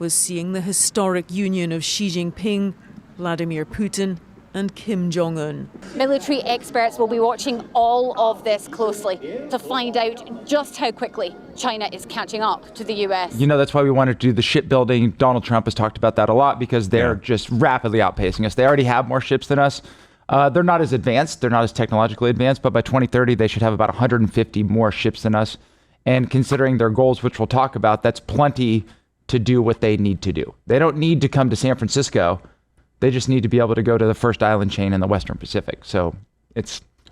was seeing the historic union of Xi Jinping, Vladimir Putin and Kim Jong-un. Military experts will be watching all of this closely to find out just how quickly China is catching up to the US. You know, that's why we wanted to do the shipbuilding. Donald Trump has talked about that a lot because they're just rapidly outpacing us. They already have more ships than us. They're not as advanced. They're not as technologically advanced, but by 2030, they should have about 150 more ships than us. And considering their goals, which we'll talk about, that's plenty to do what they need to do. They don't need to come to San Francisco. They just need to be able to go to the first island chain in the Western Pacific. So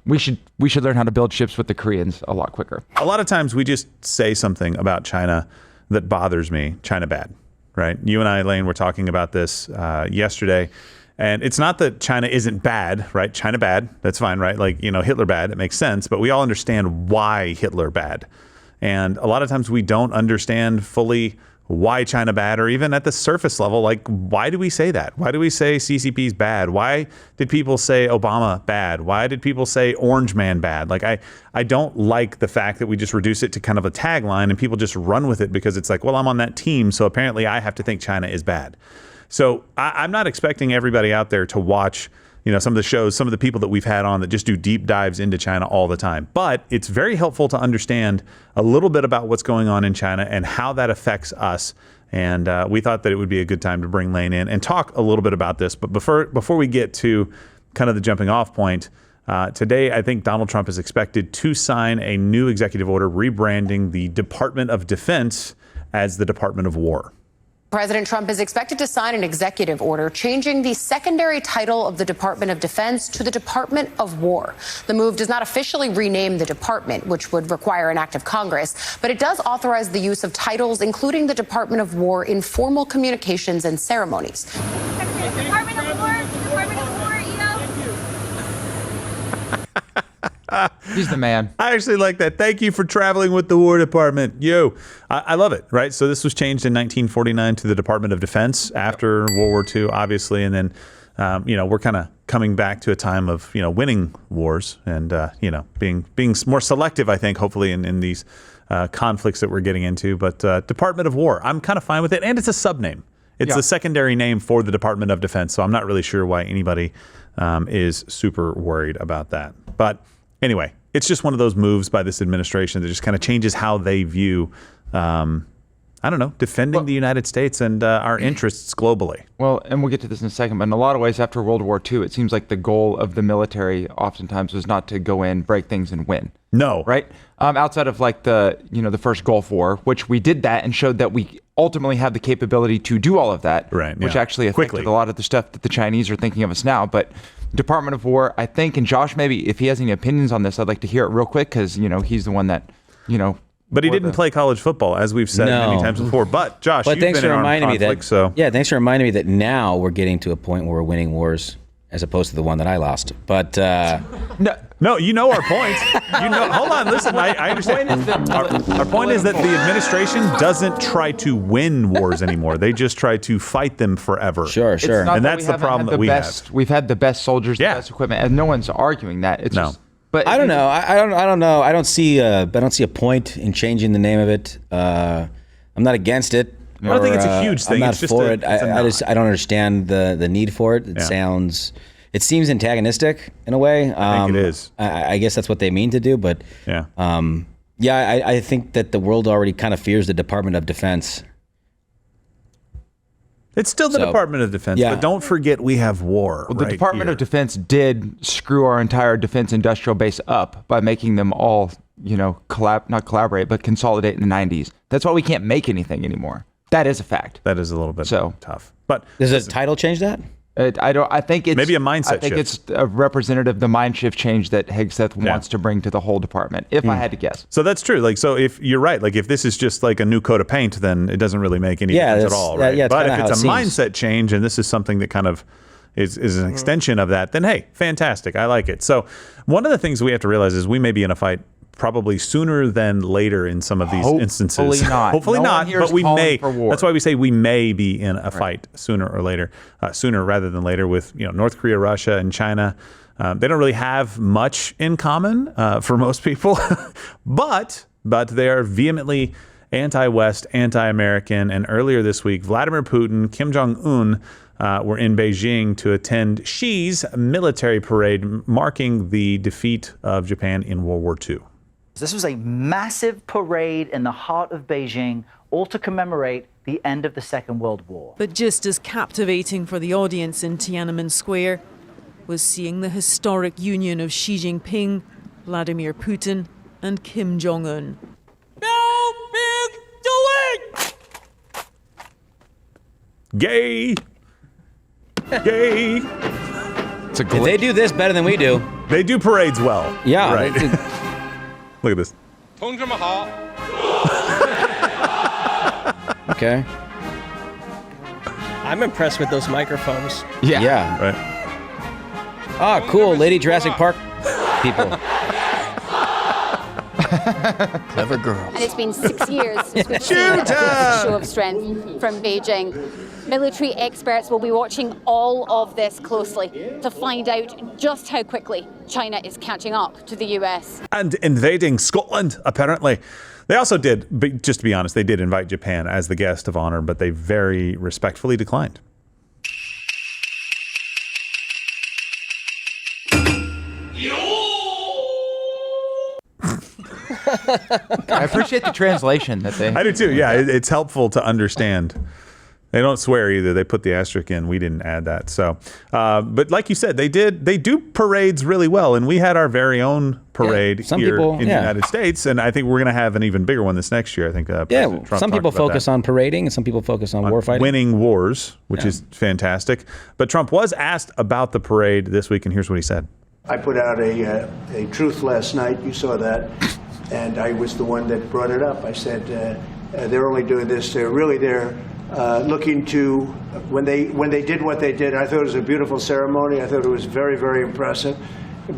we should learn how to build ships with the Koreans a lot quicker. A lot of times we just say something about China that bothers me. China bad, right? You and I, Elaine, were talking about this yesterday. And it's not that China isn't bad, right? China bad, that's fine, right? Like, you know, Hitler bad, it makes sense. But we all understand why Hitler bad. And a lot of times we don't understand fully why China bad, or even at the surface level, like, why do we say that? Why do we say CCP's bad? Why did people say Obama bad? Why did people say Orange Man bad? Like, I don't like the fact that we just reduce it to kind of a tagline and people just run with it because it's like, well, I'm on that team, so apparently I have to think China is bad. So I'm not expecting everybody out there to watch, you know, some of the shows, some of the people that we've had on that just do deep dives into China all the time. But it's very helpful to understand a little bit about what's going on in China and how that affects us. And we thought that it would be a good time to bring Lane in and talk a little bit about this. But before we get to kind of the jumping off point, today I think Donald Trump is expected to sign a new executive order rebranding the Department of Defense as the Department of War. President Trump is expected to sign an executive order changing the secondary title of the Department of Defense to the Department of War. The move does not officially rename the department, which would require an act of Congress, but it does authorize the use of titles, including the Department of War, in formal communications and ceremonies. Department of War, Department of War, He's the man. I actually like that. Thank you for traveling with the War Department. Yo, I love it, right? So this was changed in 1949 to the Department of Defense after World War II, obviously. And then, you know, we're kind of coming back to a time of, you know, winning wars and, you know, being more selective, I think, hopefully in these conflicts that we're getting into. But Department of War, I'm kind of fine with it. And it's a subname. It's the secondary name for the Department of Defense. So I'm not really sure why anybody is super worried about that. But anyway, it's just one of those moves by this administration that just kind of changes how they view, I don't know, defending the United States and our interests globally. Well, and we'll get to this in a second, but in a lot of ways after World War II, it seems like the goal of the military oftentimes was not to go in, break things, and win. No. Right? Outside of like the first Gulf War, which we did that and showed that we ultimately have the capability to do all of that, right, which actually affected a lot of the stuff that the Chinese are thinking of us now. But Department of War, I think, and Josh, maybe if he has any opinions on this, I'd like to hear it real quick because, you know, he's the one that, you know. But he didn't play college football, as we've said many times before. But Josh, you've thanks been for in reminding armed me conflict, that. so. Yeah, thanks for reminding me that now we're getting to a point where we're winning wars as opposed to the one that I lost. But no, you know our point. You know, hold on, listen. I understand. Our point is that the administration doesn't try to win wars anymore. They just try to fight them forever. Sure. And that's the problem that we have. We've had the best soldiers, the best equipment, and no one's arguing that. It's just, but I don't know. I don't know. I don't see a point in changing the name of it. I'm not against it. I don't think it's a huge thing. I'm not it's just for it. I don't understand the need for it. It seems antagonistic in a way. I think it is. I guess that's what they mean to do. But I think that the world already kind of fears the Department of Defense. It's still the Department of Defense, but don't forget we have war. Well, the Department of Defense did screw our entire defense industrial base up by making them all, you know, not collaborate, but consolidate in the 90s. That's why we can't make anything anymore. That is a fact. That is a little bit tough. But does the title change that? I think it's maybe a mindset shift. I think it's a representative, the mind shift change that Hegseth wants to bring to the whole department, if I had to guess. So that's true. Like, so if you're right, like if this is just like a new coat of paint, then it doesn't really make any difference at all, right? But if it's a mindset change and this is something that kind of is an extension of that, then hey, fantastic. I like it. So one of the things we have to realize is we may be in a fight probably sooner than later in some of these instances. Hopefully not. Hopefully not, but we may. That's why we say we may be in a fight sooner or later, sooner rather than later with North Korea, Russia, and China. They don't really have much in common for most people, but they are vehemently anti-West, anti-American. And earlier this week, Vladimir Putin, Kim Jong-un were in Beijing to attend Xi's military parade marking the defeat of Japan in World War II. This was a massive parade in the heart of Beijing, all to commemorate the end of the Second World War. But just as captivating for the audience in Tiananmen Square was seeing the historic union of Xi Jinping, Vladimir Putin, and Kim Jong-un. No big deal. Gay! Gay! It's a They do this better than we do. They do parades well. Yeah. Right. Look at this. Okay. I'm impressed with those microphones. Yeah. Right. Ah, cool. Lady Jurassic Park people. Clever girl. And it's been 6 years since we've seen a show of strength from Beijing. Military experts will be watching all of this closely to find out just how quickly China is catching up to the US. And invading Scotland, apparently. They also did, but just to be honest, they did invite Japan as the guest of honor, but they very respectfully declined. I appreciate the translation that they. I do too. Yeah, it's helpful to understand. They don't swear either. They put the asterisk in. We didn't add that. So, but like you said, they do parades really well, and we had our very own parade here in the United States, and I think we're going to have an even bigger one this next year. I think. President Trump some people talked about focus that. on parading, and some people focus on war fighting, winning wars, which is fantastic. But Trump was asked about the parade this week, and here's what he said. I put out a truth last night. You saw that. And I was the one that brought it up. I said, they're only doing this. They're looking to, when they did what they did, I thought it was a beautiful ceremony. I thought it was very, very impressive.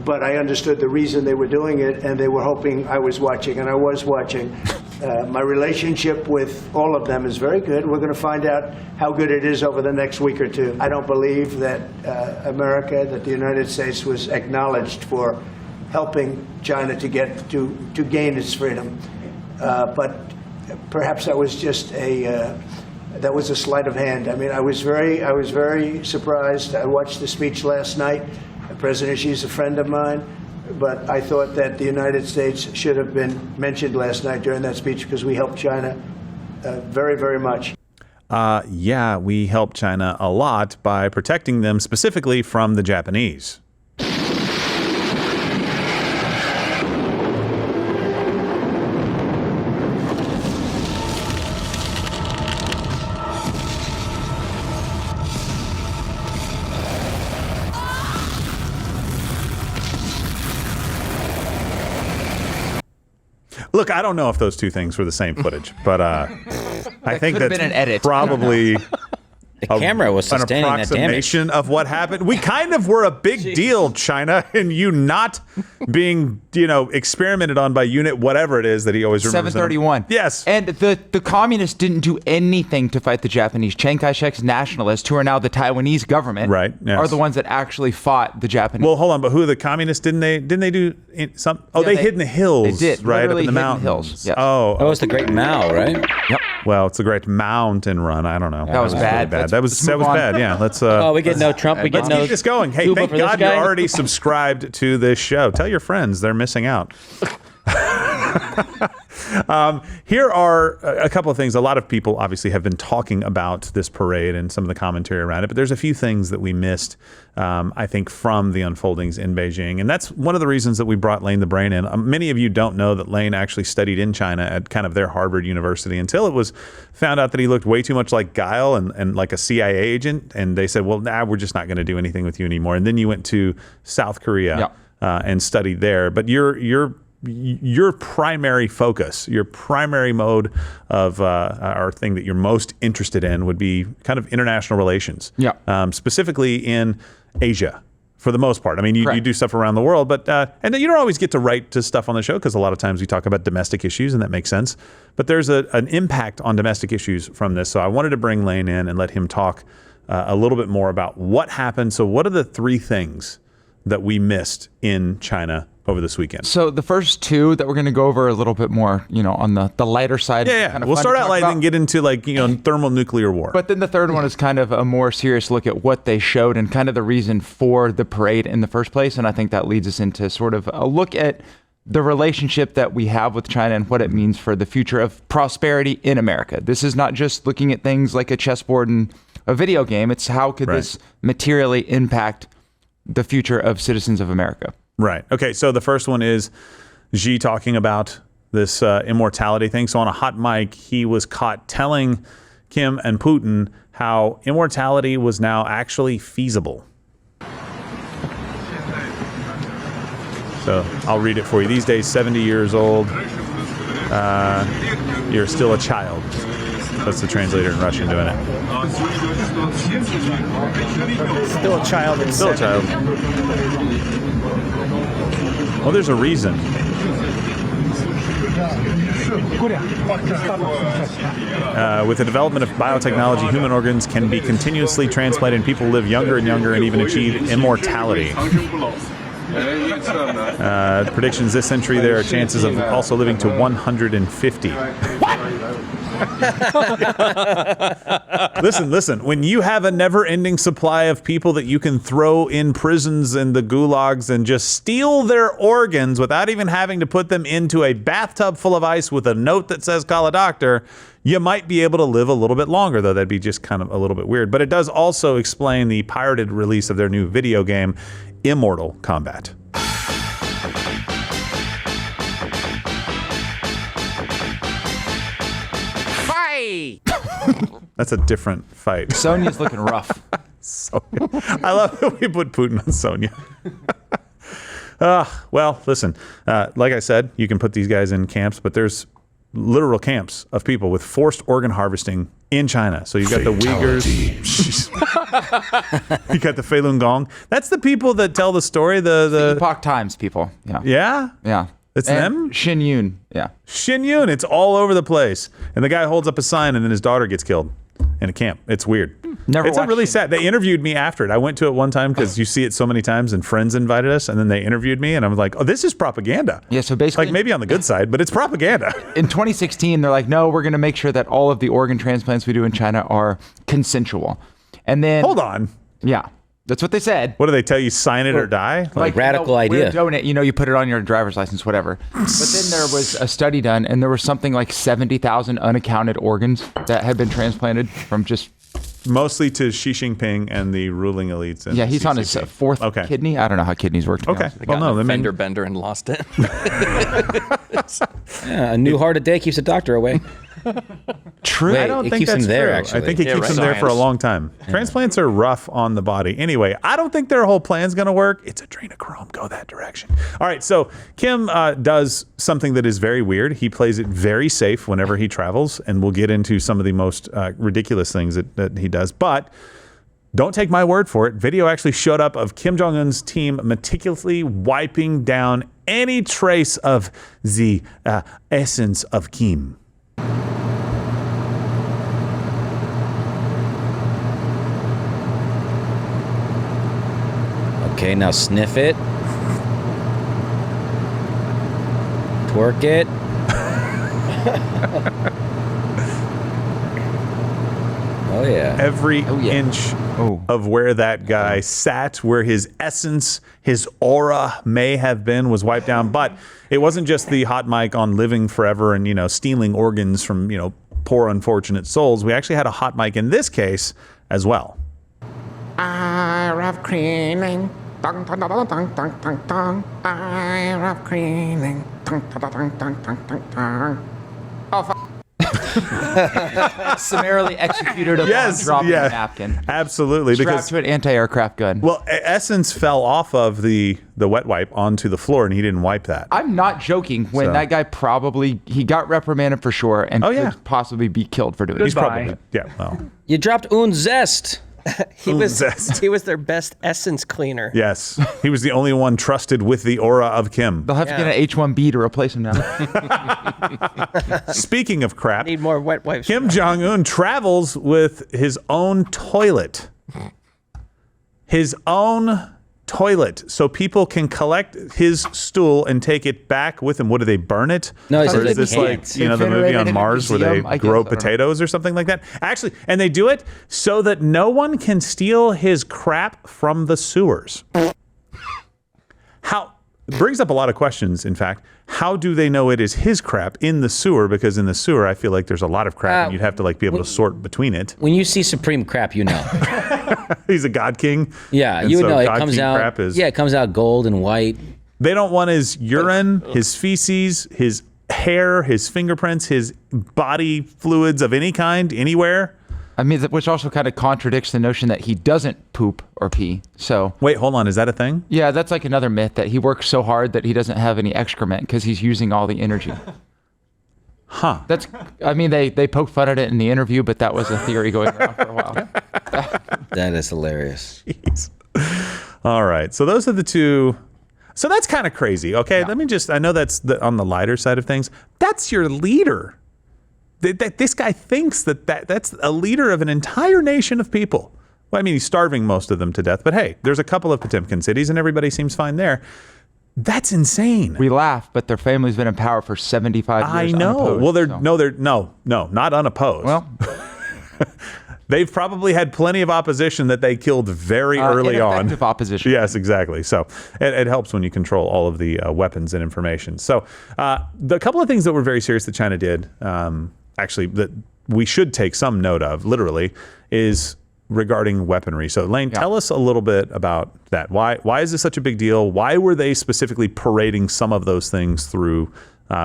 But I understood the reason they were doing it, and they were hoping I was watching, and I was watching. My relationship with all of them is very good. We're going to find out how good it is over the next week or two. I don't believe that America, that the United States was acknowledged for helping China to gain its freedom, but perhaps that was just a sleight of hand. I mean, I was very surprised. I watched the speech last night. President Xi's a friend of mine, but I thought that the United States should have been mentioned last night during that speech because we helped China very, very much. Yeah, we helped China a lot by protecting them specifically from the Japanese. Look, I don't know if those two things were the same footage, but I think that's been an edit. Probably the camera was sustaining an approximation of what happened. We kind of were a big deal, China, and you not being, experimented on by unit whatever it is that he always remembers. 731. Yes. And the communists didn't do anything to fight the Japanese. Chiang Kai-shek's nationalists, who are now the Taiwanese government, are the ones that actually fought the Japanese. Well, hold on, but who are the communists? Didn't they do some? Oh, they hid in the hills. They did, right up in the mountains. mountains. Yes. Oh, it's the Great Mao, right? Yep. Well, it's the Great Mountain Run. I don't know. That was bad. Really bad. That was bad. Yeah. Let's. We get no Trump. We get no. Let's keep this going. Hey, Cuba thank for this God guy. you're already subscribed to this show. Tell your friends they're missing out. Here are a couple of things. A lot of people obviously have been talking about this parade and some of the commentary around it, but there's a few things that we missed, I think, from the unfoldings in Beijing. And that's one of the reasons that we brought Lane the Brain in. Many of you don't know that Lane actually studied in China at kind of their Harvard University until it was found out that he looked way too much like Guile and like a CIA agent. And they said, well, we're just not going to do anything with you anymore. And then you went to South Korea and studied there. But your primary focus, your primary mode of or thing that you're most interested in would be kind of international relations. Specifically in Asia, for the most part. I mean, you do stuff around the world, but and you don't always get to write to stuff on the show because a lot of times we talk about domestic issues, and that makes sense. But there's an impact on domestic issues from this. So I wanted to bring Lane in and let him talk a little bit more about what happened. So what are the three things that we missed in China over this weekend? So the first two that we're going to go over a little bit more, on the lighter side. Yeah. Kind of We'll fun start to out talk light about. and get into thermonuclear war. But then the third one is kind of a more serious look at what they showed and kind of the reason for the parade in the first place. And I think that leads us into sort of a look at the relationship that we have with China and what it means for the future of prosperity in America. This is not just looking at things like a chessboard and a video game. It's how could this materially impact the future of citizens of America. Right. Okay. So the first one is Xi talking about this immortality thing. So on a hot mic, he was caught telling Kim and Putin how immortality was now actually feasible. So I'll read it for you. These days, 70 years old, you're still a child. That's the translator in Russian doing it. Still a child. Still a child. Well, there's a reason. With the development of biotechnology, human organs can be continuously transplanted and people live younger and younger and even achieve immortality. Predictions this century, there are chances of also living to 150. Listen. When you have a never-ending supply of people that you can throw in prisons and the gulags and just steal their organs without even having to put them into a bathtub full of ice with a note that says "call a doctor," you might be able to live a little bit longer, though that'd be just kind of a little bit weird. But it does also explain the pirated release of their new video game, Immortal Kombat. Fight! That's a different fight. Sonya's looking rough. Sonya. I love that we put Putin on Sonya. Well, listen, like I said, you can put these guys in camps, but there's literal camps of people with forced organ harvesting in China. So you've got the Uyghurs. You got the Falun Gong. That's the people that tell the story. The Epoch Times people. Yeah. Yeah? Yeah. It's and them? Shin Yun. Yeah. Shin Yun. It's all over the place. And the guy holds up a sign and then his daughter gets killed in a camp. It's weird. It's a really sad. They interviewed me after it. I went to it one time because you see it so many times and friends invited us and then they interviewed me and I was like, oh, this is propaganda. Yeah, so basically... Like maybe on the good side, but it's propaganda. In 2016, they're like, no, we're going to make sure that all of the organ transplants we do in China are consensual. And then... Hold on. Yeah. That's what they said. What do they tell you? Sign it or die? Like radical idea. Donate, you put it on your driver's license, whatever. But then there was a study done, and there was something like 70,000 unaccounted organs that had been transplanted from just... Mostly to Xi Jinping and the ruling elites. Yeah, he's on his fourth kidney. I don't know how kidneys work. Okay. Well, no, the fender bender and lost it. Yeah, a new heart a day keeps the doctor away. True. Wait, I don't it think keeps that's them there, true. actually. I think it keeps them there for a long time. Transplants are rough on the body. Anyway, I don't think their whole plan's going to work. It's adrenochrome. Go that direction. All right, so Kim does something that is very weird. He plays it very safe whenever he travels, and we'll get into some of the most ridiculous things that he does. But don't take my word for it. Video actually showed up of Kim Jong-un's team meticulously wiping down any trace of the essence of Kim. Okay, now sniff it. Twerk it. Oh, yeah. Every inch of where that guy sat, where his essence, his aura may have been, was wiped down. But it wasn't just the hot mic on living forever and, stealing organs from, poor, unfortunate souls. We actually had a hot mic in this case as well. I love cleaning. Dun, dun, dun, dun, dun, dun, dun, dun. I love cleaning. Dun, dun, dun, dun, dun, dun, dun, dun. Oh, Summarily executed upon dropping a napkin. Absolutely. Strapped to an anti-aircraft gun. Well, Essence fell off of the wet wipe onto the floor, and he didn't wipe that. I'm not joking. When that guy he got reprimanded for sure, and could possibly be killed for doing it. He's probably well. You dropped un zest. He was their best essence cleaner. Yes. He was the only one trusted with the aura of Kim. They'll have to get an H-1B to replace him now. Speaking of crap, need more wet wipes. Kim Jong-un travels with his own toilet. His own toilet so people can collect his stool and take it back with them. What do they burn it? No, or is this like the movie on Mars where they grow potatoes or something like that? Actually, and they do it so that no one can steal his crap from the sewers. How brings up a lot of questions, in fact. How do they know it is his crap in the sewer? Because in the sewer, I feel like there's a lot of crap, and you'd have to be able to sort between it. When you see Supreme crap, you know. He's a God King. Yeah, you would know. It comes out. It comes out gold and white. They don't want his urine, his feces, his hair, his fingerprints, his body fluids of any kind, anywhere. I mean, which also kind of contradicts the notion that he doesn't poop or pee. So wait, hold on. Is that a thing? Yeah, that's like another myth that he works so hard that he doesn't have any excrement because he's using all the energy. Huh. That's. I mean, they poked fun at it in the interview, but that was a theory going around for a while. That is hilarious. Jeez. All right. So those are the two. So that's kind of crazy. Okay. Yeah. Let me just. I know that's on the lighter side of things. That's your leader. This guy thinks that's a leader of an entire nation of people. Well, I mean, he's starving most of them to death, but hey, there's a couple of Potemkin cities and everybody seems fine there. That's insane. We laugh, but their family's been in power for 75 years. I know. Well, not unopposed. Well, they've probably had plenty of opposition that they killed very early on. Ineffective opposition. Yes, exactly. So it helps when you control all of the weapons and information. So the couple of things that were very serious that China did, actually, that we should take some note of, literally, is regarding weaponry. So, Lane, tell us a little bit about that. Why is this such a big deal? Why were they specifically parading some of those things through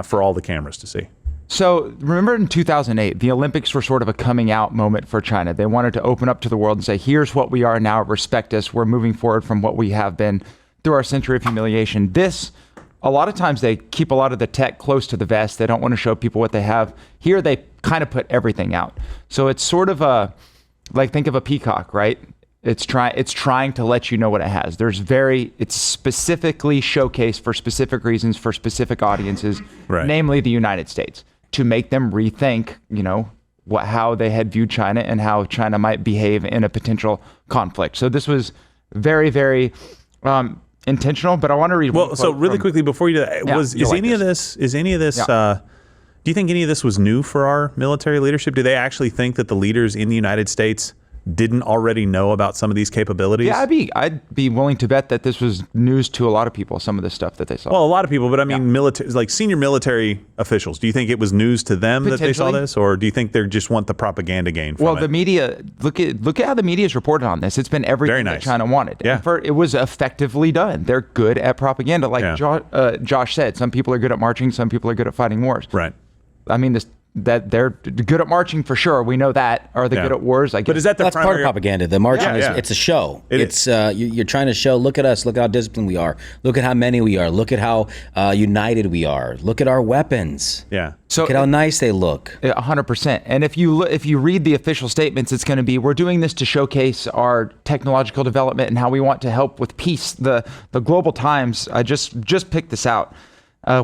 for all the cameras to see? So, remember in 2008, the Olympics were sort of a coming out moment for China. They wanted to open up to the world and say, here's what we are now, respect us. We're moving forward from what we have been through our century of humiliation. A lot of times they keep a lot of the tech close to the vest. They don't want to show people what they have. Here they kind of put everything out. So it's sort of think of a peacock, right? It's trying to let you know what it has. It's specifically showcased for specific reasons for specific audiences, namely the United States, to make them rethink, how they had viewed China and how China might behave in a potential conflict. So this was very, very intentional, but I want to read. Well, so really quickly before you do that, is any of this? Do you think any of this was new for our military leadership? Do they actually think that the leaders in the United States didn't already know about some of these capabilities? Yeah, I'd be willing to bet that this was news to a lot of people, some of the stuff that they saw. Well, a lot of people, but I mean, senior military officials. Do you think it was news to them that they saw this, or do you think they just want the propaganda gain from it? The media, look at how the media's reported on this. It's been everything that China wanted. Yeah. It was effectively done. They're good at propaganda. Like Josh said, some people are good at marching, some people are good at fighting wars. Right. I mean, that they're good at marching for sure. We know that. Are they good at wars? I guess. But is that that's part of propaganda? The marching it's a show. You're trying to show. Look at us. Look how disciplined we are. Look at how many we are. Look at how united we are. Look at our weapons. Yeah. So look at how nice they look. 100%. And if you read the official statements, it's going to be, we're doing this to showcase our technological development and how we want to help with peace. The Global Times, I just picked this out.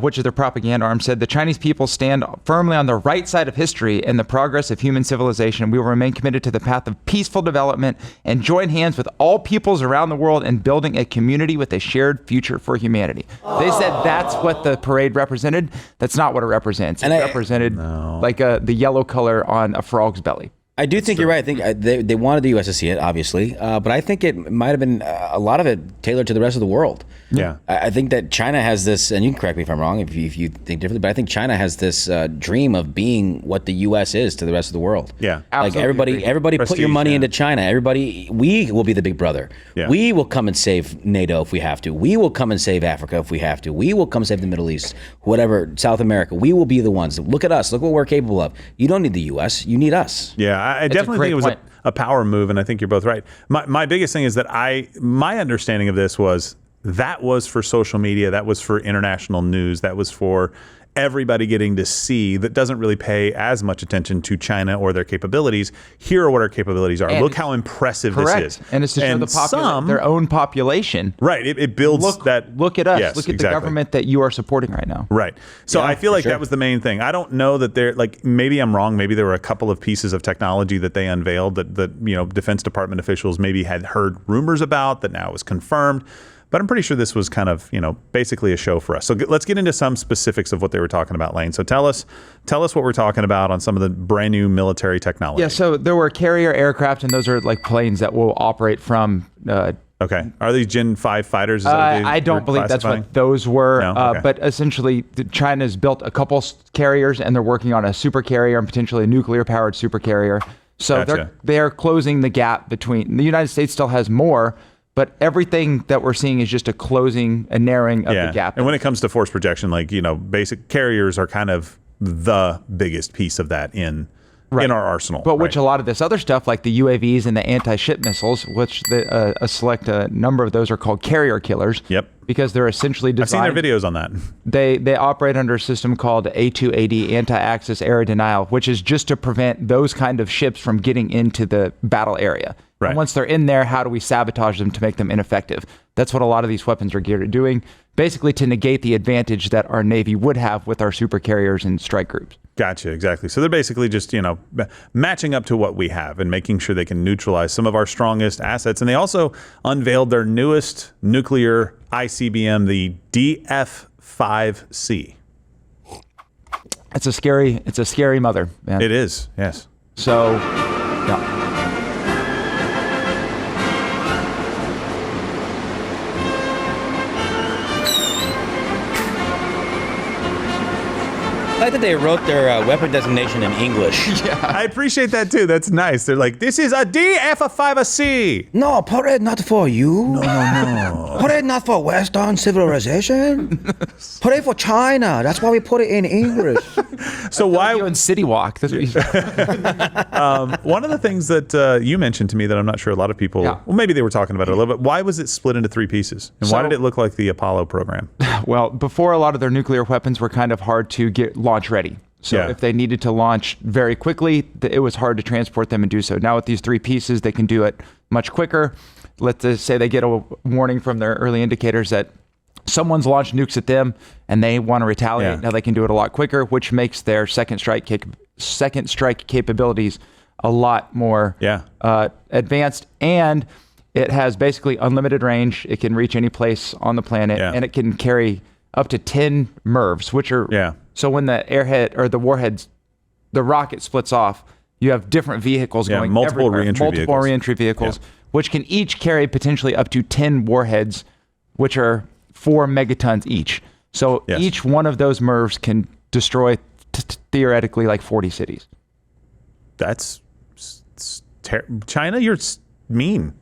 Which is their propaganda arm, said the Chinese people stand firmly on the right side of history and the progress of human civilization. We will remain committed to the path of peaceful development and join hands with all peoples around the world in building a community with a shared future for humanity. They said that's what the parade represented. That's not what it represents. It represented the yellow color on a frog's belly. I do think you're right. I think they wanted the U.S. to see it, obviously, but I think it might have been a lot of it tailored to the rest of the world. Yeah, I think that China has this, and you can correct me if I'm wrong if you think differently, but I think China has this dream of being what the U.S. is to the rest of the world. Yeah, absolutely. Like everybody put your money into China. Everybody, we will be the big brother. Yeah. We will come and save NATO if we have to. We will come and save Africa if we have to. We will come save the Middle East, whatever, South America. We will be the ones. Look at us. Look what we're capable of. You don't need the U.S. You need us. Yeah. I definitely think it was a power move, and I think you're both right. My biggest thing is that my understanding of this was that was for social media, that was for international news, that was for everybody getting to see that doesn't really pay as much attention to China or their capabilities. Here are what our capabilities are. Look how impressive this is. And it's to show their own population. Right. It builds that. Look at us. Yes, look at the government that you are supporting right now. Right. So I feel like that was the main thing. I don't know that they're like, maybe I'm wrong. Maybe there were a couple of pieces of technology that they unveiled that Defense Department officials maybe had heard rumors about that now was confirmed. But I'm pretty sure this was kind of, basically a show for us. So let's get into some specifics of what they were talking about, Lane. So tell us what we're talking about on some of the brand new military technology. Yeah, so there were carrier aircraft, and those are like planes that will operate from... okay. Are these Gen 5 fighters? I don't believe that's what those were. No? Okay. But essentially, China's built a couple carriers, and they're working on a super carrier and potentially a nuclear-powered super carrier. So they're closing the gap between... The United States still has more, but everything that we're seeing is just a narrowing of the gap. And when it comes to force projection, basic carriers are kind of the biggest piece of that in our arsenal. But which a lot of this other stuff, like the UAVs and the anti-ship missiles, which a select number of those are called carrier killers. Yep. Because they're essentially designed... I've seen their videos on that. They operate under a system called A2AD, anti-axis area denial, which is just to prevent those kind of ships from getting into the battle area. Right. And once they're in there, how do we sabotage them to make them ineffective? That's what a lot of these weapons are geared at doing, basically to negate the advantage that our Navy would have with our super carriers and strike groups. Gotcha, exactly. So they're basically just, matching up to what we have and making sure they can neutralize some of our strongest assets. And they also unveiled their newest nuclear ICBM, the DF-5C. It's a scary mother, man. It is, yes. So, yeah. I like that they wrote their weapon designation in English. Yeah, I appreciate that too. That's nice. They're like, this is a DF-5C. No, parade not for you. No. Parade not for Western civilization. Parade for China. That's why we put it in English. So why in City Walk? That's what one of the things that you mentioned to me that I'm not sure a lot of people, well, maybe they were talking about it a little bit. Why was it split into 3 pieces? And why did it look like the Apollo program? Well, before, a lot of their nuclear weapons were kind of hard to get launch ready. So if they needed to launch very quickly, it was hard to transport them and do so. Now with these 3 pieces, they can do it much quicker. Let's just say they get a warning from their early indicators that someone's launched nukes at them and they want to retaliate. Now they can do it a lot quicker, which makes their second strike capabilities a lot more advanced. And it has basically unlimited range. It can reach any place on the planet, and it can carry up to 10 MIRVs, which are so when the airhead or the warheads, the rocket splits off, you have different vehicles going multiple everywhere. Reentry vehicles, which can each carry potentially up to 10 warheads, which are 4 megatons each. So each one of those MIRVs can destroy theoretically like 40 cities. That's China. You're mean.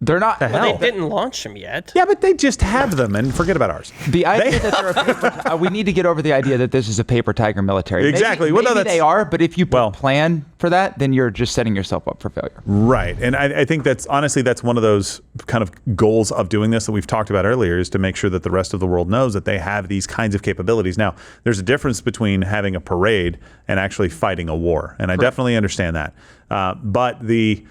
They're not. Well, they didn't launch them yet. Yeah, but they just have them, and forget about ours. The idea that they're a paper, we need to get over the idea that this is a paper tiger military. Exactly. Maybe they are, but if you plan for that, then you're just setting yourself up for failure. Right, and I think that's one of those kind of goals of doing this that we've talked about earlier, is to make sure that the rest of the world knows that they have these kinds of capabilities. Now, there's a difference between having a parade and actually fighting a war, and I definitely understand that. But the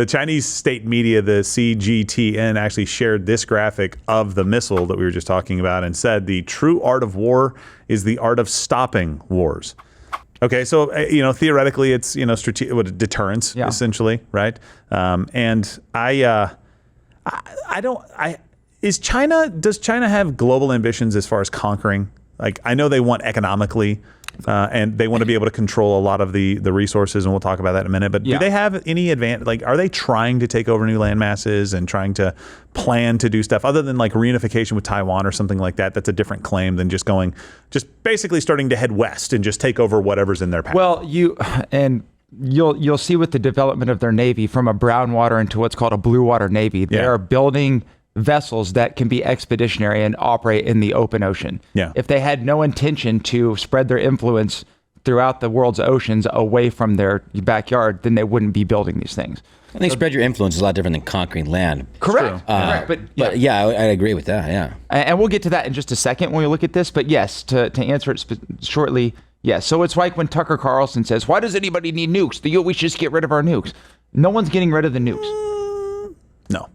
Chinese state media, the CGTN, actually shared this graphic of the missile that we were just talking about and said the true art of war is the art of stopping wars. Okay, so theoretically it's deterrence essentially, right? Does China have global ambitions as far as conquering? Like, I know they want economically. And they want to be able to control a lot of the resources, and we'll talk about that in a minute. But do they have any advantage? Like, are they trying to take over new land masses and trying to plan to do stuff other than like reunification with Taiwan or something like that? That's a different claim than just basically starting to head west and just take over whatever's in their path. Well, you'll see with the development of their Navy from a brown water into what's called a blue water Navy. They are building vessels that can be expeditionary and operate in the open ocean. Yeah. If they had no intention to spread their influence throughout the world's oceans away from their backyard, then they wouldn't be building these things. I think spread your influence is a lot different than conquering land. Correct. Correct. But yeah, I agree with that. Yeah. And we'll get to that in just a second when we look at this. But yes, to answer it shortly, yes. So it's like when Tucker Carlson says, "Why does anybody need nukes? We should just get rid of our nukes." No one's getting rid of the nukes. No.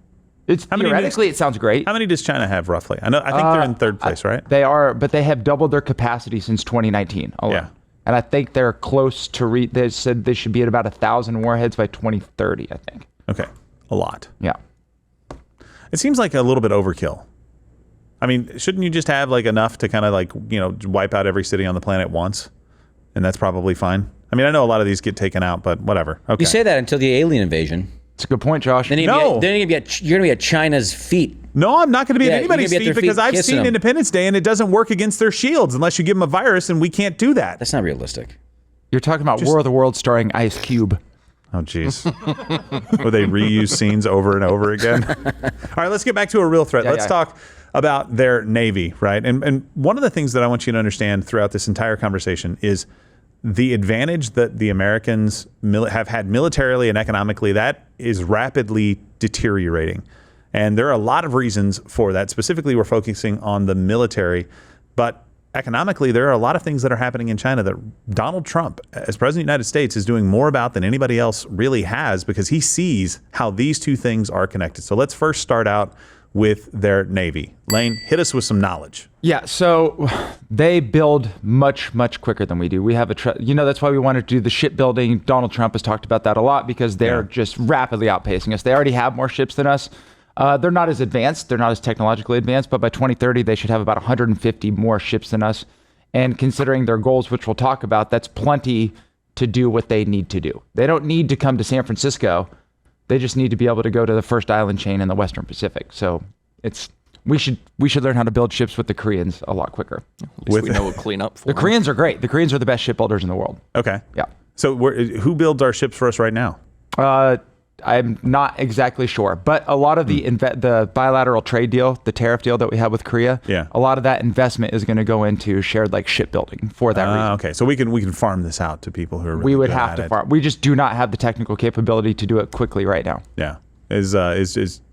It's theoretically, it sounds great. How many does China have roughly? I think they're in third place, right? They are, but they have doubled their capacity since 2019 alone. Yeah. And I think they're close to they said they should be at about 1,000 warheads by 2030, I think. Okay. A lot. Yeah. It seems like a little bit overkill. I mean, shouldn't you just have like enough to kind of like, wipe out every city on the planet once? And that's probably fine. I mean, I know a lot of these get taken out, but whatever. Okay. You say that until the alien invasion. It's a good point, Josh. Then you're going to be at China's feet. No, I'm not going to be at anybody's feet because I've seen Independence Day and it doesn't work against their shields unless you give them a virus, and we can't do that. That's not realistic. You're talking about War of the Worlds starring Ice Cube. Oh, jeez. Where they reuse scenes over and over again. All right, let's get back to a real threat. Let's talk about their Navy, right? And one of the things that I want you to understand throughout this entire conversation is the advantage that the Americans have had militarily and economically, that is rapidly deteriorating. And there are a lot of reasons for that. Specifically, we're focusing on the military. But economically, there are a lot of things that are happening in China that Donald Trump, as President of the United States, is doing more about than anybody else really has, because he sees how these two things are connected. So let's first start out with their Navy. Lane, hit us with some knowledge. Yeah, so they build much, much quicker than we do. We have that's why we wanted to do the shipbuilding. Donald Trump has talked about that a lot because they're just rapidly outpacing us. They already have more ships than us. They're not as advanced. They're not as technologically advanced, but by 2030, they should have about 150 more ships than us. And considering their goals, which we'll talk about, that's plenty to do what they need to do. They don't need to come to San Francisco. They just need to be able to go to the first island chain in the Western Pacific. So we should learn how to build ships with the Koreans a lot quicker. At least we know what clean up for the them. Koreans are great. The Koreans are the best shipbuilders in the world. Okay. Yeah. So who builds our ships for us right now? I'm not exactly sure, but a lot of the bilateral trade deal, the tariff deal that we have with Korea, a lot of that investment is going to go into shared shipbuilding for that reason. Okay, so we can farm this out to people who are really we would good have at to it. farm. We just do not have the technical capability to do it quickly right now. Yeah. Is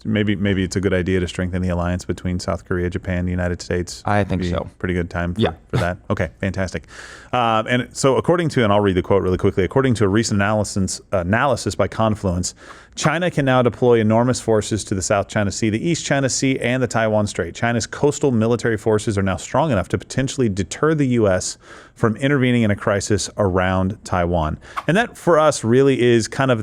maybe it's a good idea to strengthen the alliance between South Korea, Japan, the United States? I think so. Pretty good time for that. Okay, fantastic. And so and I'll read the quote really quickly. According to a recent analysis by Confluence, China can now deploy enormous forces to the South China Sea, the East China Sea, and the Taiwan Strait. China's coastal military forces are now strong enough to potentially deter the U.S. from intervening in a crisis around Taiwan. And that, for us, really is kind of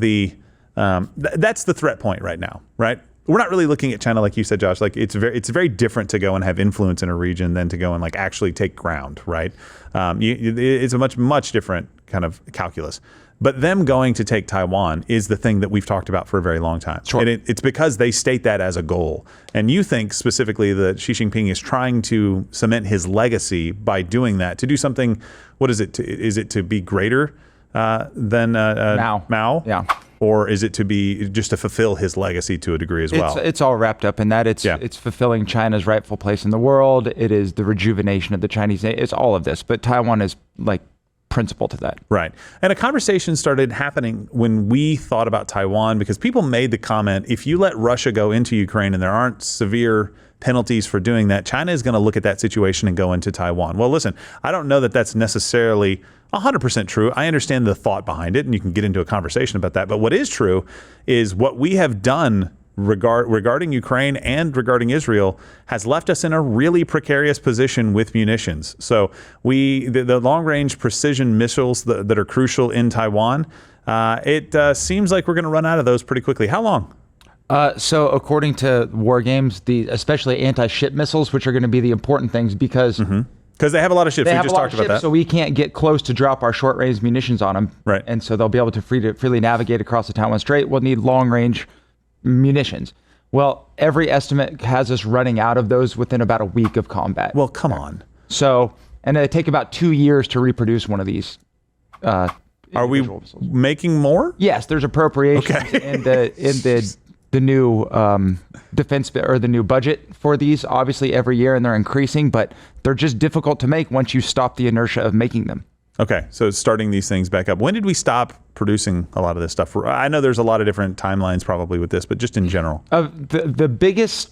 that's the threat point right now, right? We're not really looking at China like you said, Josh. Like it's very different to go and have influence in a region than to go and actually take ground, right? It's a much different kind of calculus. But them going to take Taiwan is the thing that we've talked about for a very long time. Sure. And it's because they state that as a goal. And you think specifically that Xi Jinping is trying to cement his legacy by doing that, to do something, what is it? Is it to be greater than Mao? Yeah. Or is it just to fulfill his legacy to a degree as well? It's all wrapped up in that. It's fulfilling China's rightful place in the world. It is the rejuvenation of the Chinese. It's all of this. But Taiwan is principal to that. Right. And a conversation started happening when we thought about Taiwan, because people made the comment, if you let Russia go into Ukraine and there aren't severe penalties for doing that, China is going to look at that situation and go into Taiwan. Well, listen, I don't know that that's necessarily 100% true. I understand the thought behind it, and you can get into a conversation about that. But what is true is what we have done regarding Ukraine and regarding Israel has left us in a really precarious position with munitions. So the long-range precision missiles that are crucial in Taiwan, it seems like we're going to run out of those pretty quickly. How long? So according to war games, especially anti-ship missiles, which are going to be the important things because they have a lot of ships. We just talked about that. So we can't get close to drop our short-range munitions on them. Right. And so they'll be able to freely navigate across the Taiwan Strait. We'll need long-range munitions. Well, every estimate has us running out of those within about a week of combat. Well, come on. So, and it take about 2 years to reproduce one of these. Are we making more? Yes, there's appropriations in the new defense or the new budget for these, obviously every year, and they're increasing, but they're just difficult to make once you stop the inertia of making them. Okay, so it's starting these things back up. When did we stop producing a lot of this stuff? I know there's a lot of different timelines probably with this, but just in general. The biggest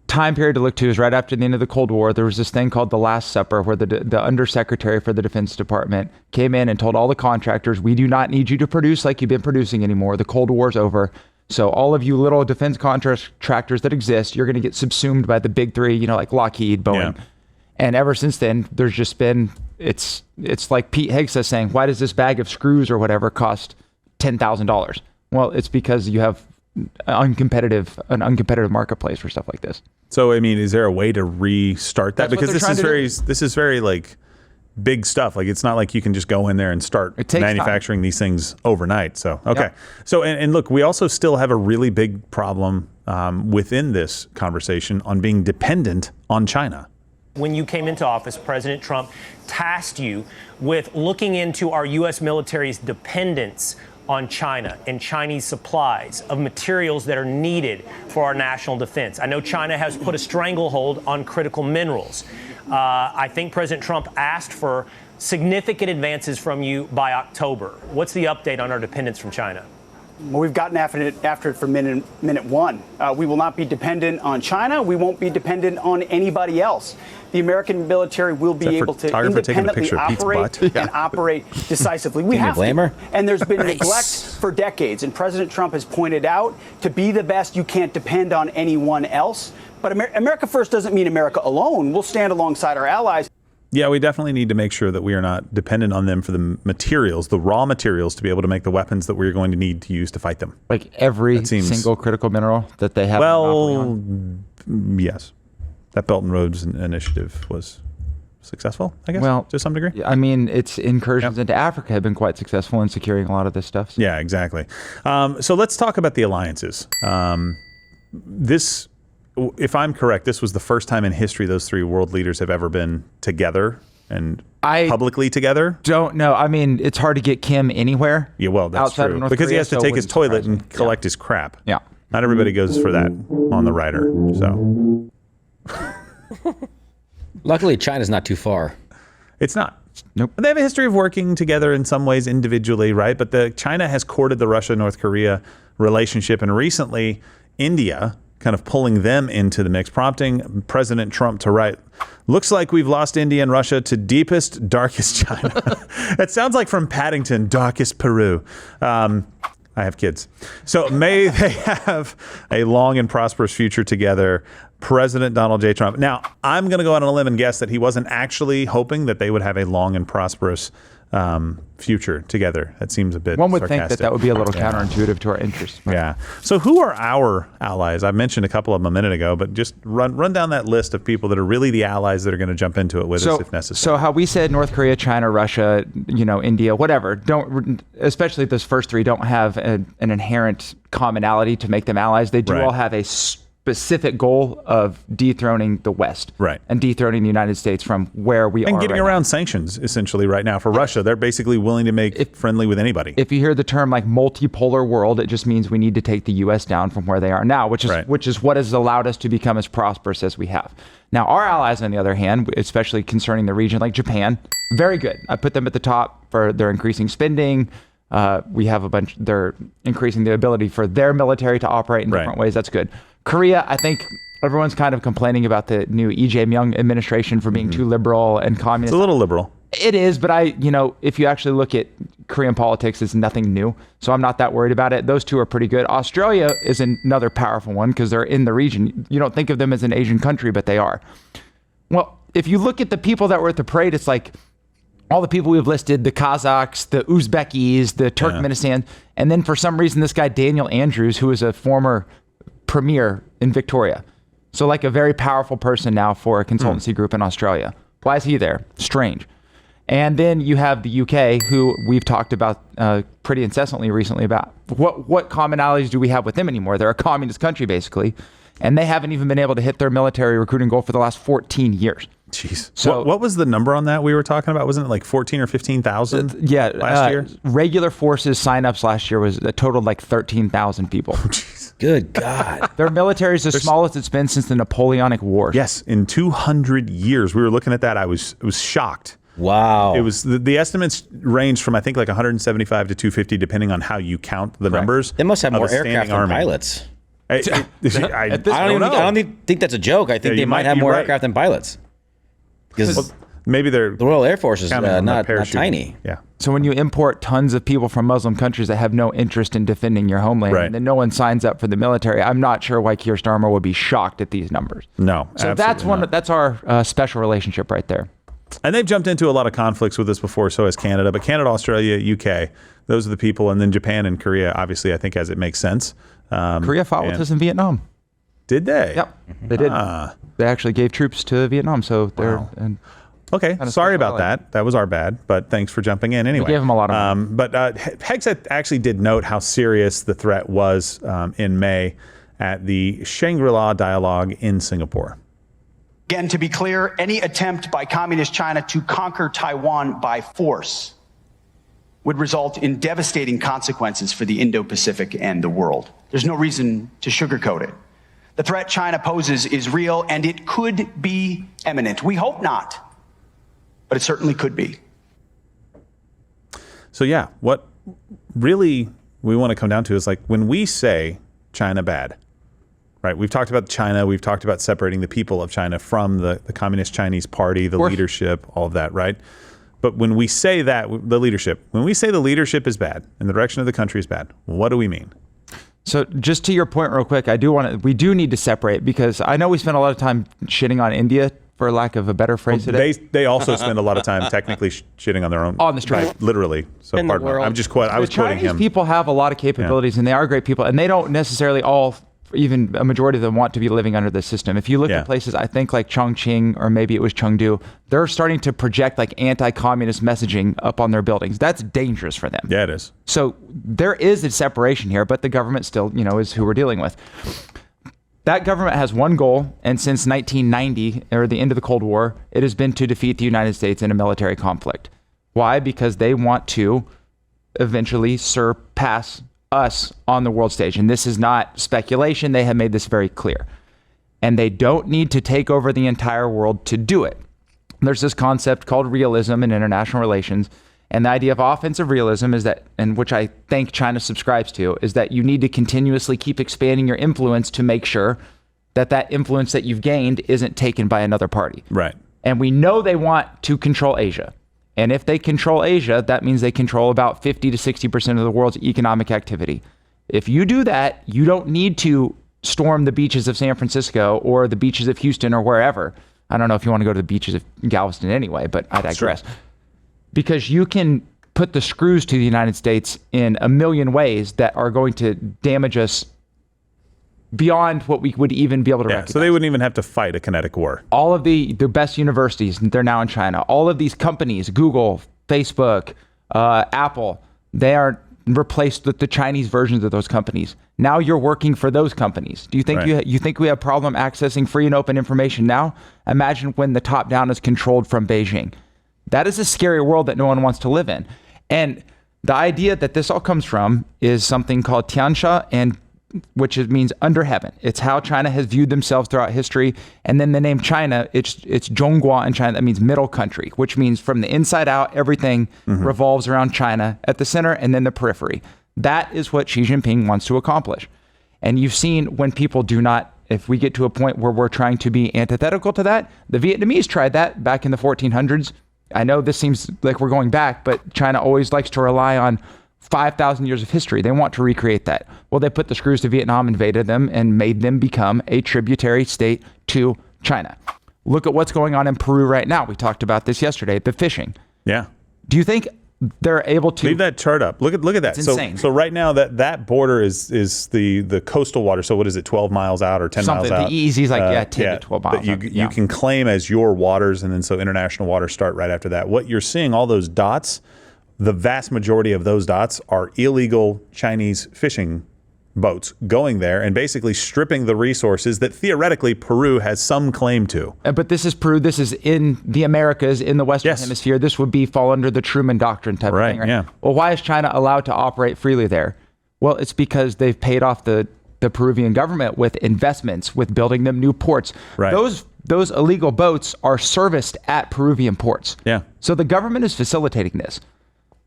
time period to look to is right after the end of the Cold War. There was this thing called the Last Supper, where the undersecretary for the Defense Department came in and told all the contractors, we do not need you to produce like you've been producing anymore. The Cold War's over. So all of you little defense contractors that exist, you're going to get subsumed by the big three, like Lockheed, Boeing. Yeah. And ever since then, there's just been, it's like Pete Hegseth saying, why does this bag of screws or whatever cost $10,000? Well, it's because you have an uncompetitive marketplace for stuff like this. So, I mean, is there a way to restart that? That's because this is very like big stuff. Like, it's not like you can just go in there and start manufacturing these things overnight. So, okay. Yep. So, and look, we also still have a really big problem within this conversation on being dependent on China. When you came into office, President Trump tasked you with looking into our U.S. military's dependence on China and Chinese supplies of materials that are needed for our national defense. I know China has put a stranglehold on critical minerals. I think President Trump asked for significant advances from you by October. What's the update on our dependence from China? Well, we've gotten after it from minute one. We will not be dependent on China. We won't be dependent on anybody else. The American military will be able to independently operate and operate decisively. We have to. And there's been neglect for decades. And President Trump has pointed out, to be the best, you can't depend on anyone else. But America first doesn't mean America alone. We'll stand alongside our allies. Yeah, we definitely need to make sure that we are not dependent on them for the materials, the raw materials, to be able to make the weapons that we're going to need to use to fight them. Like every single critical mineral that they have. Well, yes. That Belt and Roads initiative was successful, I guess, to some degree. I mean, its incursions into Africa have been quite successful in securing a lot of this stuff. So. Yeah, exactly. So let's talk about the alliances. This, if I'm correct, this was the first time in history those three world leaders have ever been together and publicly together. Don't know. I mean, it's hard to get Kim anywhere. Yeah, well, that's true. Because he has to take his toilet and collect his crap. Yeah. Not everybody goes for that on the rider, so... Luckily, China's not too far. It's not. Nope. They have a history of working together in some ways individually, right? But China has courted the Russia-North Korea relationship, and recently India kind of pulling them into the mix, prompting President Trump to write, "Looks like we've lost India and Russia to deepest, darkest China." That sounds like from Paddington, darkest Peru. I have kids. So may they have a long and prosperous future together. President Donald J. Trump. Now, I'm going to go out on a limb and guess that he wasn't actually hoping that they would have a long and prosperous future together. That seems a bit One would sarcastic. think that would be a little counterintuitive to our interests. Yeah. So who are our allies? I mentioned a couple of them a minute ago, but just run down that list of people that are really the allies that are going to jump into it with us if necessary. So how we said North Korea, China, Russia, India, whatever, especially those first three, don't have an inherent commonality to make them allies. They do all have a specific goal of dethroning the West, and dethroning the United States from where we are and getting around sanctions essentially right now for Russia. They're basically willing to make friendly with anybody. If you hear the term like multipolar world, it just means we need to take the U.S. down from where they are now, which is what has allowed us to become as prosperous as we have. Now, our allies, on the other hand, especially concerning the region, like Japan, very good. I put them at the top for their increasing spending. We have they're increasing the ability for their military to operate in different ways. That's good. Korea, I think everyone's kind of complaining about the new Lee Jae-myung administration for being too liberal and communist. It's a little liberal. It is, but if you actually look at Korean politics, it's nothing new. So I'm not that worried about it. Those two are pretty good. Australia is another powerful one because they're in the region. You don't think of them as an Asian country, but they are. Well, if you look at the people that were at the parade, it's like all the people we've listed, the Kazakhs, the Uzbekis, the Turkmenistan, and then for some reason, this guy, Daniel Andrews, who is a former premier in Victoria. So like a very powerful person now for a consultancy group in Australia. Why is he there? Strange. And then you have the UK, who we've talked about pretty incessantly recently about what commonalities do we have with them anymore? They're a communist country, basically. And they haven't even been able to hit their military recruiting goal for the last 14 years. Jeez. So what was the number on that we were talking about? Wasn't it like 14 or 15,000 last year? Regular forces signups last year was a total of like 13,000 people. Good God. Their military is the smallest it's been since the Napoleonic Wars. Yes, in 200 years. We were looking at that. I was shocked. Wow. It was the estimates range from I think like 175 to 250, depending on how you count the numbers. They must have more aircraft than pilots. I don't even think that's a joke. I think they might have more aircraft than pilots. Because maybe the Royal Air Force is not tiny. Yeah. So when you import tons of people from Muslim countries that have no interest in defending your homeland, and then no one signs up for the military, I'm not sure why Keir Starmer would be shocked at these numbers. No. So that's our special relationship right there. And they've jumped into a lot of conflicts with us before, so has Canada. But Canada, Australia, UK, those are the people. And then Japan and Korea, obviously, I think as it makes sense. Korea fought with us in Vietnam. Did they? Yep, they did. They actually gave troops to Vietnam. So they're... Okay, sorry about that. That was our bad, but thanks for jumping in anyway. We gave them a lot of money. But Hegseth actually did note how serious the threat was in May at the Shangri-La dialogue in Singapore. Again, to be clear, any attempt by Communist China to conquer Taiwan by force would result in devastating consequences for the Indo-Pacific and the world. There's no reason to sugarcoat it. The threat China poses is real, and it could be imminent. We hope not, but it certainly could be. So yeah, what really we want to come down to is like when we say China bad, right? We've talked about China. We've talked about separating the people of China from the Communist Chinese Party, the leadership, all of that, right? But when we say that, when we say the leadership is bad and the direction of the country is bad, what do we mean? So just to your point real quick, we do need to separate, because I know we spend a lot of time shitting on India, for lack of a better phrase today. They also spend a lot of time technically shitting on their own. On the street. Right, literally. So pardon me. I was quoting him. Chinese people have a lot of capabilities, and they are great people, and they don't necessarily all, even a majority of them, want to be living under the system. If you look at places, I think like Chongqing, or maybe it was Chengdu, they're starting to project like anti-communist messaging up on their buildings. That's dangerous for them. Yeah, it is. So there is a separation here, but the government still, is who we're dealing with. That government has one goal, and since 1990, or the end of the Cold War, it has been to defeat the United States in a military conflict. Why? Because they want to eventually surpass us on the world stage. And this is not speculation. They have made this very clear. And they don't need to take over the entire world to do it. There's this concept called realism in international relations. And the idea of offensive realism is that, and which I think China subscribes to, is that you need to continuously keep expanding your influence to make sure that that influence that you've gained isn't taken by another party. Right. And we know they want to control Asia. And if they control Asia, that means they control about 50 to 60% of the world's economic activity. If you do that, you don't need to storm the beaches of San Francisco or the beaches of Houston or wherever. I don't know if you want to go to the beaches of Galveston anyway, but I digress. Sure. Because you can put the screws to the United States in a million ways that are going to damage us beyond what we would even be able to recognize. So they wouldn't even have to fight a kinetic war. All of the best universities, they're now in China. All of these companies, Google, Facebook, Apple, they are replaced with the Chinese versions of those companies. Now you're working for those companies. Do you think you think we have a problem accessing free and open information now? Imagine when the top down is controlled from Beijing. That is a scary world that no one wants to live in. And the idea that this all comes from is something called Tiansha, and which means under heaven. It's how China has viewed themselves throughout history. And then the name China, it's Zhonghua in China. That means middle country, which means from the inside out, everything revolves around China at the center and then the periphery. That is what Xi Jinping wants to accomplish. And you've seen when people do not, if we get to a point where we're trying to be antithetical to that, the Vietnamese tried that back in the 1400s. I know this seems like we're going back, but China always likes to rely on 5,000 years of history. They want to recreate that. Well, they put the screws to Vietnam, invaded them, and made them become a tributary state to China. Look at what's going on in Peru right now. We talked about this yesterday, the fishing. Yeah. Do you think they're able to... Leave that chart up. Look at that. It's insane. So right now that border is the coastal water. So what is it, 12 miles out or 10 miles out? The EEZ is like 10 to 12 miles out. You can claim as your waters, and then so international waters start right after that. What you're seeing, all those dots, the vast majority of those dots are illegal Chinese fishing boats going there and basically stripping the resources that theoretically Peru has some claim to. But this is Peru. This is in the Americas, in the Western Hemisphere. This would fall under the Truman Doctrine type of thing. Right? Yeah. Well, why is China allowed to operate freely there? Well, it's because they've paid off the Peruvian government with investments, with building them new ports. Right. Those those illegal boats are serviced at Peruvian ports. Yeah. So the government is facilitating this.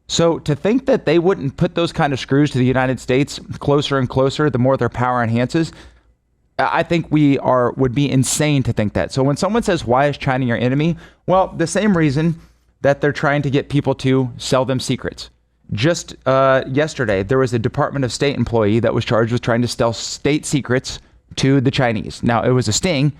So to think that they wouldn't put those kind of screws to the United States closer and closer, the more their power enhances, I think would be insane to think that. So when someone says, why is China your enemy? Well, the same reason that they're trying to get people to sell them secrets. Just yesterday, there was a Department of State employee that was charged with trying to sell state secrets to the Chinese. Now, it was a sting,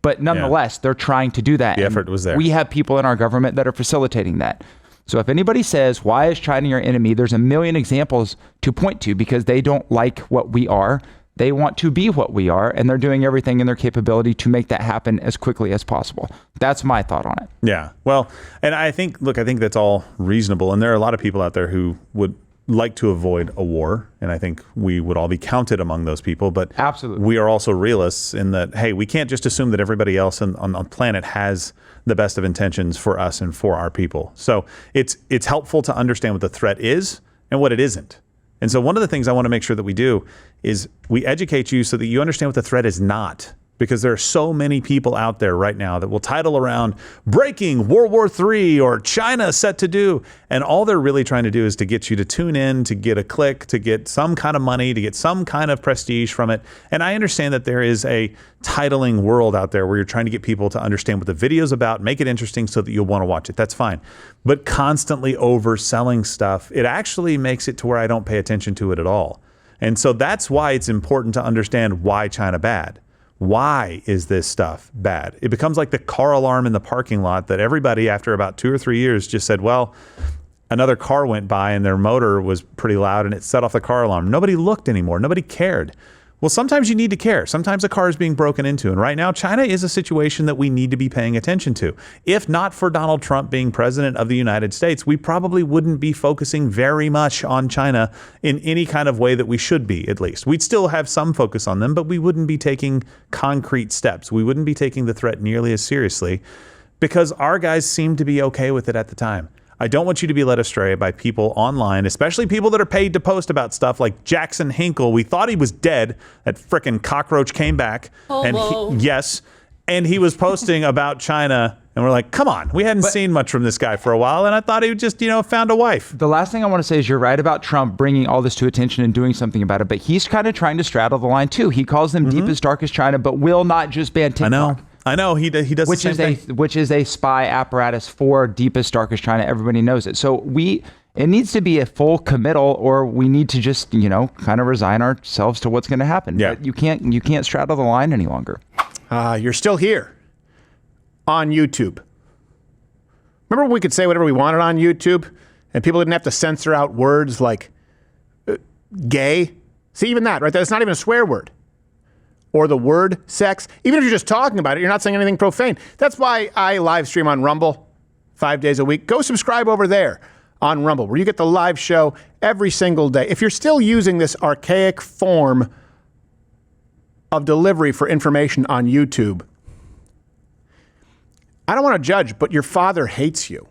but nonetheless, they're trying to do that. The effort was there. We have people in our government that are facilitating that. So if anybody says, why is China your enemy? There's a million examples to point to because they don't like what we are. They want to be what we are, and they're doing everything in their capability to make that happen as quickly as possible. That's my thought on it. Yeah. Well, and I think that's all reasonable. And there are a lot of people out there who would like to avoid a war. And I think we would all be counted among those people. But absolutely, we are also realists in that, hey, we can't just assume that everybody else on the planet has the best of intentions for us and for our people. So it's helpful to understand what the threat is and what it isn't. And so one of the things I want to make sure that we do is we educate you so that you understand what the threat is not. Because there are so many people out there right now that will title around breaking World War III or China set to do. And all they're really trying to do is to get you to tune in, to get a click, to get some kind of money, to get some kind of prestige from it. And I understand that there is a titling world out there where you're trying to get people to understand what the video's about, make it interesting so that you'll want to watch it. That's fine. But constantly overselling stuff, it actually makes it to where I don't pay attention to it at all. And so that's why it's important to understand why China bad. Why is this stuff bad? It becomes like the car alarm in the parking lot that everybody after about 2 or 3 years just said, well, another car went by and their motor was pretty loud and it set off the car alarm. Nobody looked anymore. Nobody cared. Well, sometimes you need to care. Sometimes a car is being broken into. And right now, China is a situation that we need to be paying attention to. If not for Donald Trump being president of the United States, we probably wouldn't be focusing very much on China in any kind of way that we should be, at least. We'd still have some focus on them, but we wouldn't be taking concrete steps. We wouldn't be taking the threat nearly as seriously because our guys seemed to be okay with it at the time. I don't want you to be led astray by people online, especially people that are paid to post about stuff like Jackson Hinkle. We thought he was dead. That frickin' cockroach came back. And he was posting about China. And we're like, come on, we hadn't seen much from this guy for a while. And I thought he just, found a wife. The last thing I want to say is you're right about Trump bringing all this to attention and doing something about it. But he's kind of trying to straddle the line, too. He calls them deepest, darkest China, but will not just ban TikTok. I know he does the same thing. Which is a spy apparatus for deepest, darkest China. Everybody knows it. So it needs to be a full committal, or we need to just kind of resign ourselves to what's going to happen. Yeah. But you can't straddle the line any longer. You're still here on YouTube. Remember when we could say whatever we wanted on YouTube, and people didn't have to censor out words like gay? See, even that, right? That's not even a swear word. Or the word sex. Even if you're just talking about it, you're not saying anything profane. That's why I live stream on Rumble 5 days a week. Go subscribe over there on Rumble, where you get the live show every single day. If you're still using this archaic form of delivery for information on YouTube, I don't want to judge, but your father hates you.